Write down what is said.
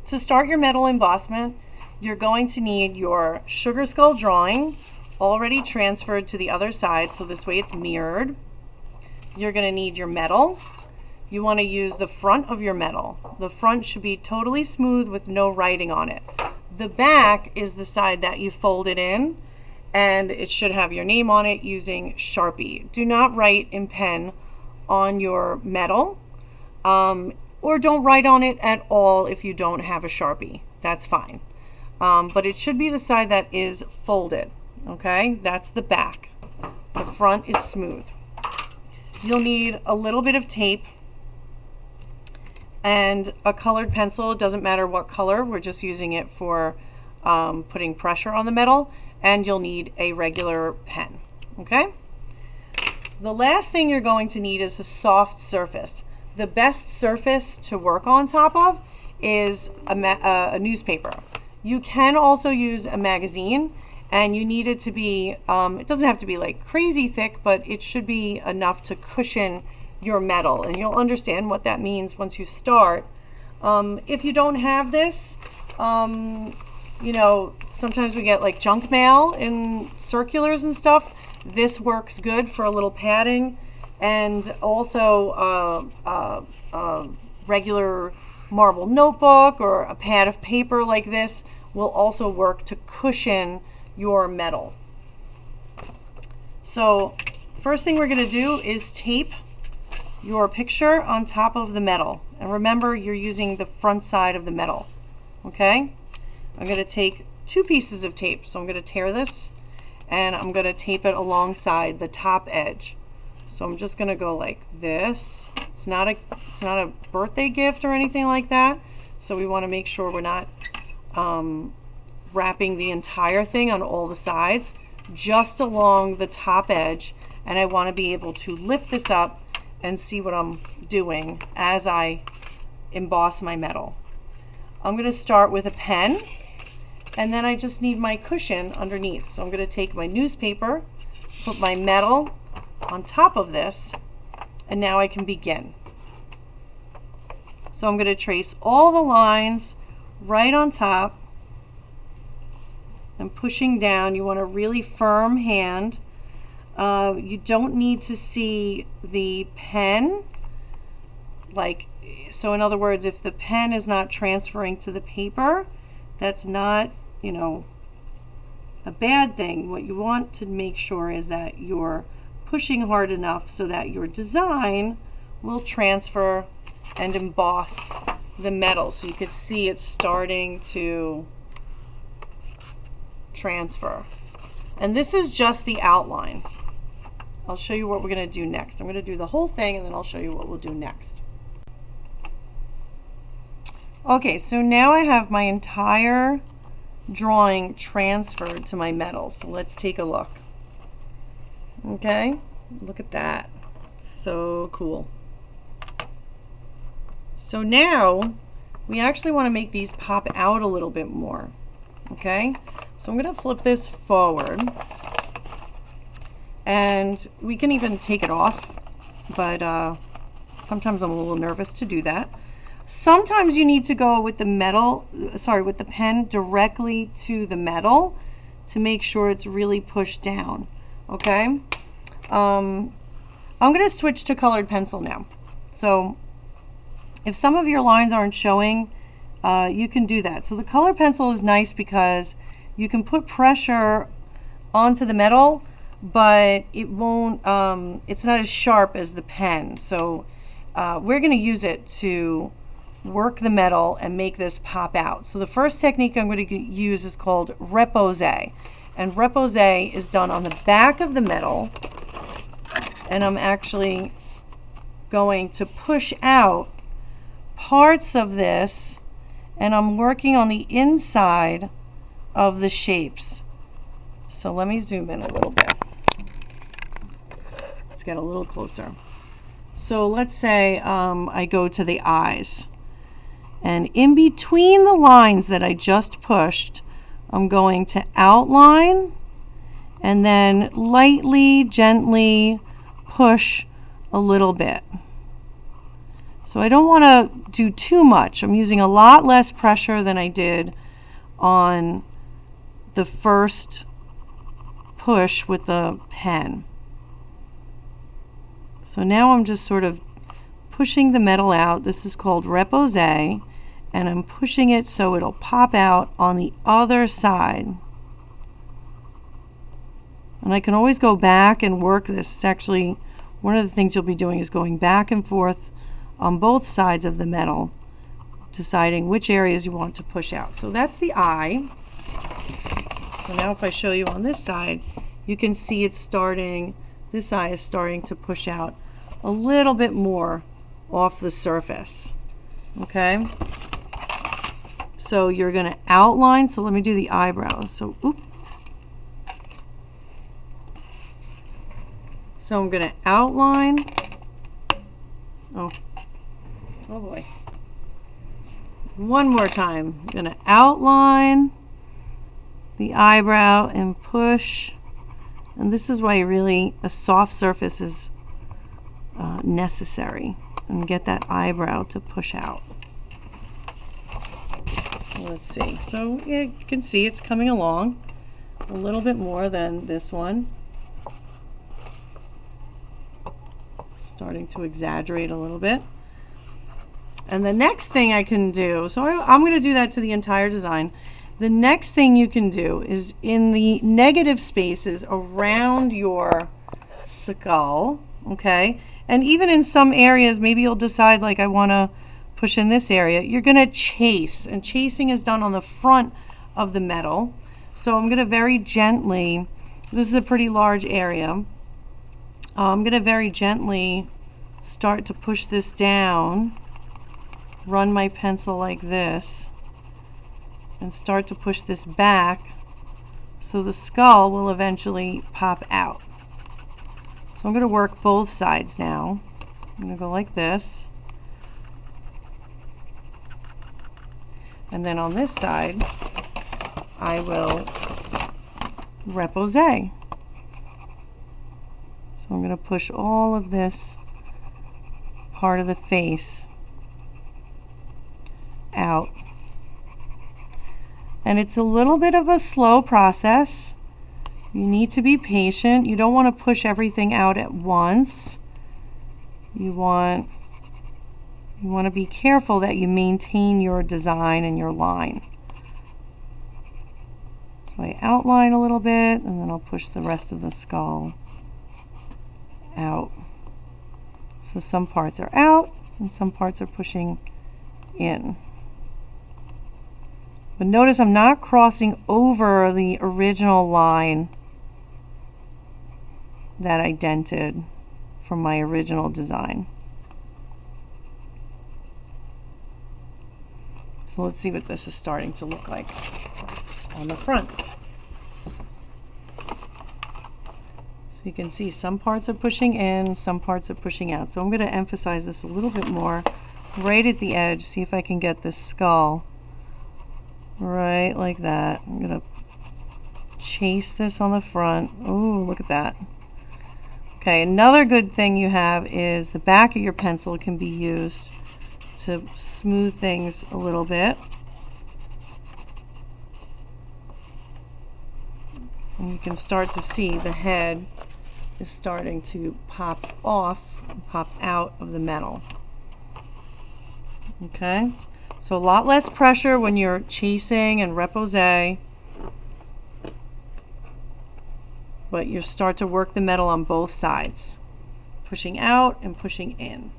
to start your metal embossment, you're going to need your sugar skull drawing already transferred to the other side, so this way it's mirrored. You're going to need your metal. You want to use the front of your metal. The front should be totally smooth with no writing on it. The back is the side that you fold it in, and it should have your name on it using Sharpie. Do not write in pen on your metal, or don't write on it at all if you don't have a Sharpie. That's fine. But it should be the side that is folded. Okay, that's the back. The front is smooth. You'll need a little bit of tape and a colored pencil. It doesn't matter what color, we're just using it for putting pressure on the metal. And you'll need a regular pen. Okay, the last thing you're going to need is a soft surface. The best surface to work on top of is a newspaper. You can also use a magazine, and you need it to be, it doesn't have to be like crazy thick, but it should be enough to cushion your metal, and you'll understand what that means once you start. If you don't have this, you know, sometimes we get like junk mail in circulars and stuff. This works good for a little padding, and also a regular marble notebook or a pad of paper like this will also work to cushion your metal. So first thing we're going to do is tape your picture on top of the metal, and remember you're using the front side of the metal. Okay, I'm going to take 2 pieces of tape, so I'm going to tear this and I'm going to tape it alongside the top edge. So I'm just going to go like this. It's not a birthday gift or anything like that, so we want to make sure we're not wrapping the entire thing on all the sides, just along the top edge. And I want to be able to lift this up and see what I'm doing as I emboss my metal. I'm going to start with a pen, and then I just need my cushion underneath. So I'm going to take my newspaper, put my metal on top of this, and now I can begin. So I'm going to trace all the lines right on top and pushing down. You want a really firm hand. You don't need to see the pen, like, so in other words, if the pen is not transferring to the paper, that's not, you know, a bad thing. What you want to make sure is that you're pushing hard enough so that your design will transfer and emboss the metal, so you could see it's starting to transfer. And this is just the outline. I'll show you what we're going to do next. I'm going to do the whole thing, and then I'll show you what we'll do next. Okay, so now I have my entire drawing transferred to my metal. So let's take a look. Okay, look at that. So cool. So now we actually want to make these pop out a little bit more. Okay, so I'm going to flip this forward, and we can even take it off, but sometimes I'm a little nervous to do that. Sometimes you need to go with the with the pen directly to the metal to make sure it's really pushed down. Okay, I'm going to switch to colored pencil now. So if some of your lines aren't showing, you can do that. So the color pencil is nice because you can put pressure onto the metal, but it won't, it's not as sharp as the pen. So we're going to use it to work the metal and make this pop out. So the first technique I'm going to use is called repousse. And repousse is done on the back of the metal, and I'm actually going to push out parts of this, and I'm working on the inside of the shapes. So let me zoom in a little bit. Let's get a little closer. So let's say I go to the eyes, and in between the lines that I just pushed, I'm going to outline and then lightly, gently push a little bit. So I don't want to do too much. I'm using a lot less pressure than I did on the first push with the pen. So now I'm just sort of pushing the metal out. This is called Repousse, and I'm pushing it so it'll pop out on the other side. And I can always go back and work this. It's actually one of the things you'll be doing is going back and forth on both sides of the metal, deciding which areas you want to push out. So that's the eye. So now if I show you on this side, you can see it's starting, this eye is starting to push out a little bit more off the surface. Okay? So you're going to outline, so let me do the eyebrows. So, So I'm going to outline. Oh boy. One more time. I'm going to outline the eyebrow and push. And this is why really a soft surface is necessary. And get that eyebrow to push out. Let's see. So yeah, you can see it's coming along a little bit more than this one. Starting to exaggerate a little bit. And the next thing I can do, so I'm going to do that to the entire design. The next thing you can do is in the negative spaces around your skull, okay? And even in some areas, maybe you'll decide like I want to push in this area. You're going to chase, and chasing is done on the front of the metal. So I'm going to very gently, this is a pretty large area, I'm going to very gently start to push this down, run my pencil like this, and start to push this back so the skull will eventually pop out. So I'm going to work both sides now. I'm going to go like this. And then on this side, I will repousse. So I'm going to push all of this part of the face out. And it's a little bit of a slow process. You need to be patient. You don't want to push everything out at once. You want to be careful that you maintain your design and your line. So I outline a little bit, and then I'll push the rest of the skull out. So some parts are out and some parts are pushing in. But notice I'm not crossing over the original line that I dented from my original design. So let's see what this is starting to look like on the front. You can see some parts are pushing in, some parts are pushing out. So I'm going to emphasize this a little bit more right at the edge. See if I can get this skull right like that. I'm going to chase this on the front. Oh, look at that. Okay, another good thing you have is the back of your pencil can be used to smooth things a little bit. And you can start to see the head is starting to pop off, pop out of the metal. Okay, so a lot less pressure when you're chasing and repousse, but you start to work the metal on both sides, pushing out and pushing in.